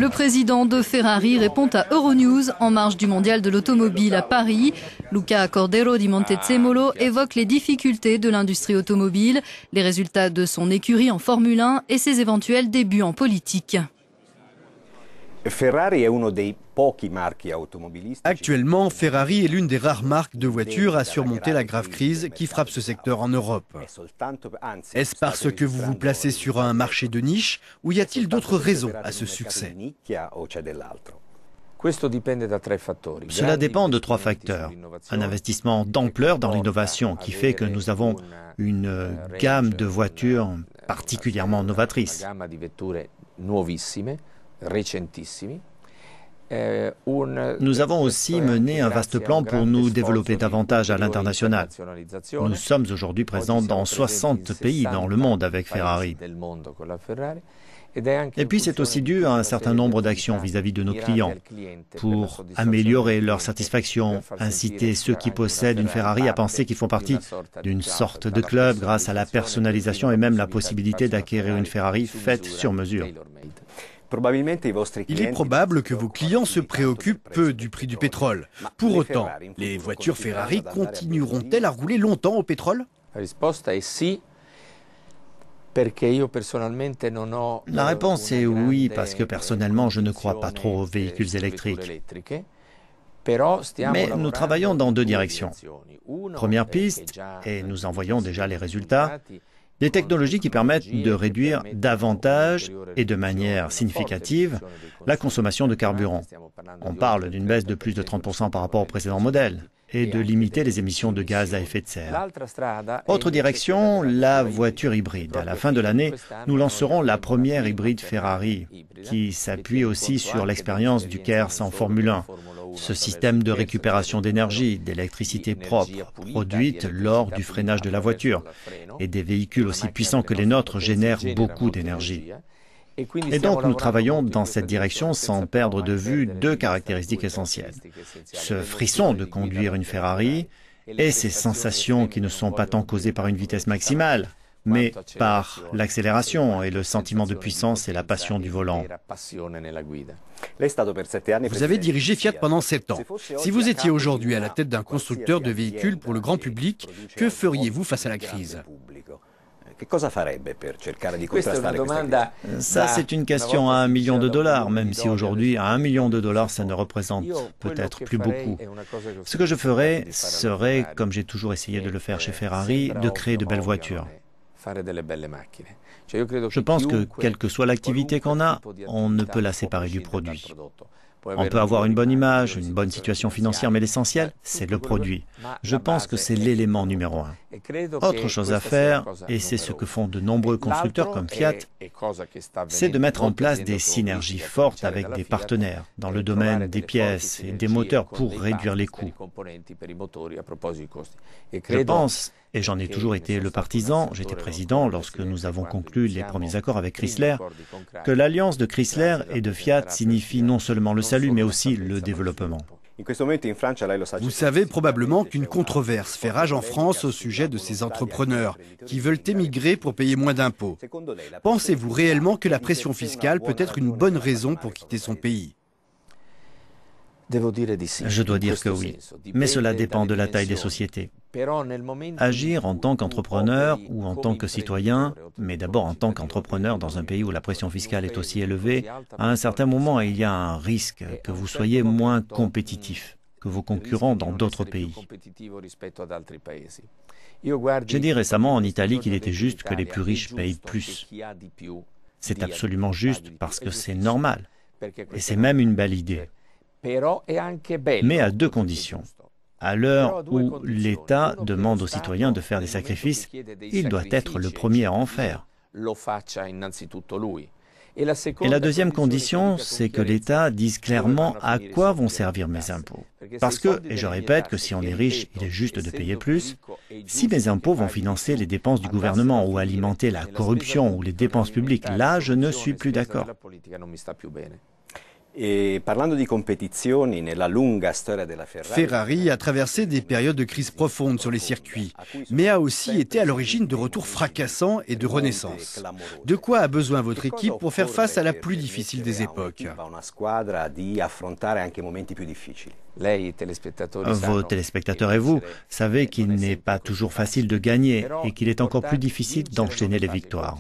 Le président de Ferrari répond à Euronews en marge du mondial de l'automobile à Paris. Luca Cordero di Montezemolo évoque les difficultés de l'industrie automobile, les résultats de son écurie en Formule 1 et ses éventuels débuts en politique. Actuellement, Ferrari est l'une des rares marques de voitures à surmonter la grave crise qui frappe ce secteur en Europe. Est-ce parce que vous vous placez sur un marché de niche ou y a-t-il d'autres raisons à ce succès? Cela dépend de trois facteurs. Un investissement d'ampleur dans l'innovation qui fait que nous avons une gamme de voitures particulièrement novatrices. Nous avons aussi mené un vaste plan pour nous développer davantage à l'international. Nous sommes aujourd'hui présents dans 60 pays dans le monde avec Ferrari. Et puis c'est aussi dû à un certain nombre d'actions vis-à-vis de nos clients pour améliorer leur satisfaction, inciter ceux qui possèdent une Ferrari à penser qu'ils font partie d'une sorte de club grâce à la personnalisation et même la possibilité d'acquérir une Ferrari faite sur mesure. Il est probable que vos clients se préoccupent peu du prix du pétrole. Pour autant, les voitures Ferrari continueront-elles à rouler longtemps au pétrole? La réponse est oui, parce que personnellement, je ne crois pas trop aux véhicules électriques. Mais nous travaillons dans deux directions. Première piste, et nous en voyons déjà les résultats, des technologies qui permettent de réduire davantage et de manière significative la consommation de carburant. On parle d'une baisse de plus de 30% par rapport au précédent modèle et de limiter les émissions de gaz à effet de serre. Autre direction, la voiture hybride. À la fin de l'année, nous lancerons la première hybride Ferrari qui s'appuie aussi sur l'expérience du KERS en Formule 1. Ce système de récupération d'énergie, d'électricité propre, produite lors du freinage de la voiture. Et des véhicules aussi puissants que les nôtres génèrent beaucoup d'énergie. Et donc nous travaillons dans cette direction sans perdre de vue deux caractéristiques essentielles. Ce frisson de conduire une Ferrari et ces sensations qui ne sont pas tant causées par une vitesse maximale, mais par l'accélération et le sentiment de puissance et la passion du volant. Vous avez dirigé Fiat pendant 7 ans. Si vous étiez aujourd'hui à la tête d'un constructeur de véhicules pour le grand public, que feriez-vous face à la crise? Ça, c'est une question à $1 million, même si aujourd'hui, à $1 million, ça ne représente peut-être plus beaucoup. Ce que je ferais serait, comme j'ai toujours essayé de le faire chez Ferrari, de créer de belles voitures. Je pense que, quelle que soit l'activité qu'on a, on ne peut la séparer du produit. On peut avoir une bonne image, une bonne situation financière, mais l'essentiel, c'est le produit. Je pense que c'est l'élément numéro un. Autre chose à faire, et c'est ce que font de nombreux constructeurs comme Fiat, c'est de mettre en place des synergies fortes avec des partenaires dans le domaine des pièces et des moteurs pour réduire les coûts. Je pense, et j'en ai toujours été le partisan, j'étais président lorsque nous avons conclu les premiers accords avec Chrysler, que l'alliance de Chrysler et de Fiat signifie non seulement le salut, mais aussi le développement. Vous savez probablement qu'une controverse fait rage en France au sujet de ces entrepreneurs qui veulent émigrer pour payer moins d'impôts. Pensez-vous réellement que la pression fiscale peut être une bonne raison pour quitter son pays? Je dois dire que oui, mais cela dépend de la taille des sociétés. Agir en tant qu'entrepreneur ou en tant que citoyen, mais d'abord en tant qu'entrepreneur dans un pays où la pression fiscale est aussi élevée, à un certain moment, il y a un risque que vous soyez moins compétitif que vos concurrents dans d'autres pays. J'ai dit récemment en Italie qu'il était juste que les plus riches payent plus. C'est absolument juste parce que c'est normal. Et c'est même une belle idée. Mais à deux conditions. À l'heure où l'État demande aux citoyens de faire des sacrifices, il doit être le premier à en faire. Et la deuxième condition, c'est que l'État dise clairement à quoi vont servir mes impôts. Parce que, et je répète que si on est riche, il est juste de payer plus, si mes impôts vont financer les dépenses du gouvernement ou alimenter la corruption ou les dépenses publiques, là, je ne suis plus d'accord. Ferrari a traversé des périodes de crise profonde sur les circuits, mais a aussi été à l'origine de retours fracassants et de renaissance. De quoi a besoin votre équipe pour faire face à la plus difficile des époques? Vos téléspectateurs et vous savez qu'il n'est pas toujours facile de gagner et qu'il est encore plus difficile d'enchaîner les victoires.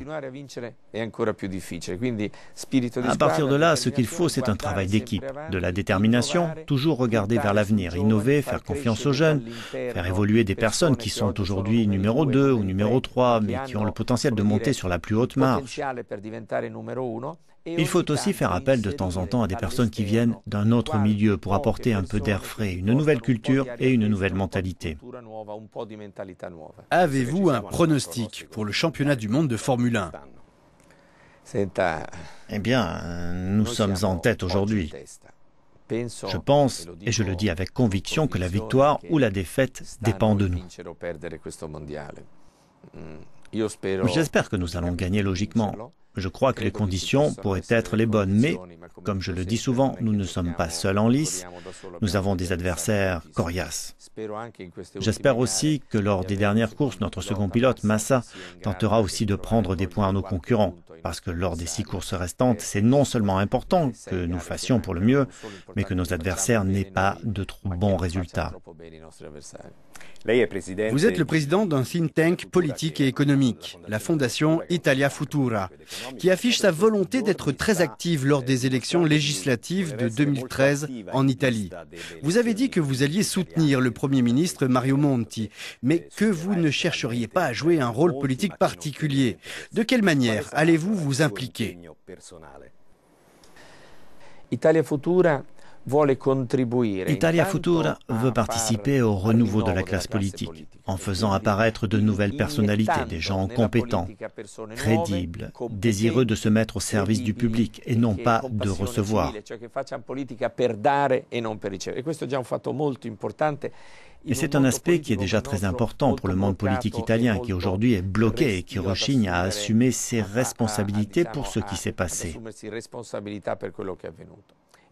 À partir de là, ce qu'il faut, c'est un travail d'équipe, de la détermination, toujours regarder vers l'avenir, innover, faire confiance aux jeunes, faire évoluer des personnes qui sont aujourd'hui numéro 2 ou numéro 3, mais qui ont le potentiel de monter sur la plus haute marche. Il faut aussi faire appel de temps en temps à des personnes qui viennent d'un autre milieu pour apporter un peu d'air frais, une nouvelle culture et une nouvelle mentalité. Avez-vous un pronostic pour le championnat du monde de Formule 1? Eh bien, nous sommes en tête aujourd'hui. Je pense, et je le dis avec conviction, que la victoire ou la défaite dépend de nous. J'espère que nous allons gagner logiquement. Je crois que les conditions pourraient être les bonnes, mais, comme je le dis souvent, nous ne sommes pas seuls en lice, nous avons des adversaires coriaces. J'espère aussi que lors des dernières courses, notre second pilote, Massa, tentera aussi de prendre des points à nos concurrents, parce que lors des 6 courses restantes, c'est non seulement important que nous fassions pour le mieux, mais que nos adversaires n'aient pas de trop bons résultats. Vous êtes le président d'un think tank politique et économique, la Fondation Italia Futura, qui affiche sa volonté d'être très active lors des élections législatives de 2013 en Italie. Vous avez dit que vous alliez soutenir le Premier ministre Mario Monti, mais que vous ne chercheriez pas à jouer un rôle politique particulier. De quelle manière allez-vous vous impliquer? Italia Futura veut participer au renouveau de la classe politique en faisant apparaître de nouvelles personnalités, des gens compétents, crédibles, désireux de se mettre au service du public et non pas de recevoir. Et c'est un aspect qui est déjà très important pour le monde politique italien qui aujourd'hui est bloqué et qui rechigne à assumer ses responsabilités pour ce qui s'est passé.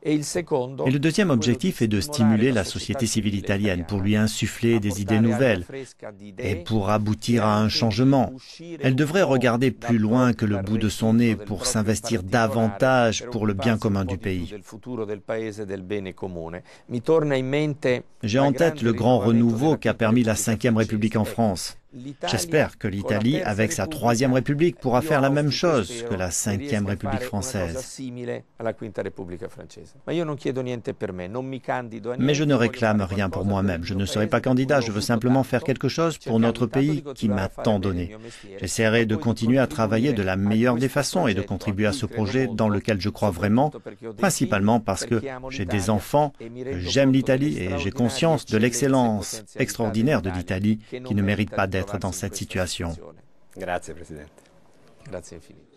Et le deuxième objectif est de stimuler la société civile italienne pour lui insuffler des idées nouvelles et pour aboutir à un changement. Elle devrait regarder plus loin que le bout de son nez pour s'investir davantage pour le bien commun du pays. J'ai en tête le grand renouveau qu'a permis la Ve République en France. J'espère que l'Italie, avec sa Troisième République, pourra faire la même chose que la Ve République française. Mais je ne réclame rien pour moi-même. Je ne serai pas candidat. Je veux simplement faire quelque chose pour notre pays qui m'a tant donné. J'essaierai de continuer à travailler de la meilleure des façons et de contribuer à ce projet dans lequel je crois vraiment, principalement parce que j'ai des enfants, que j'aime l'Italie et j'ai conscience de l'excellence extraordinaire de l'Italie qui ne mérite pas d'être dans cette situation. Grazie, Presidente. Grazie infinite.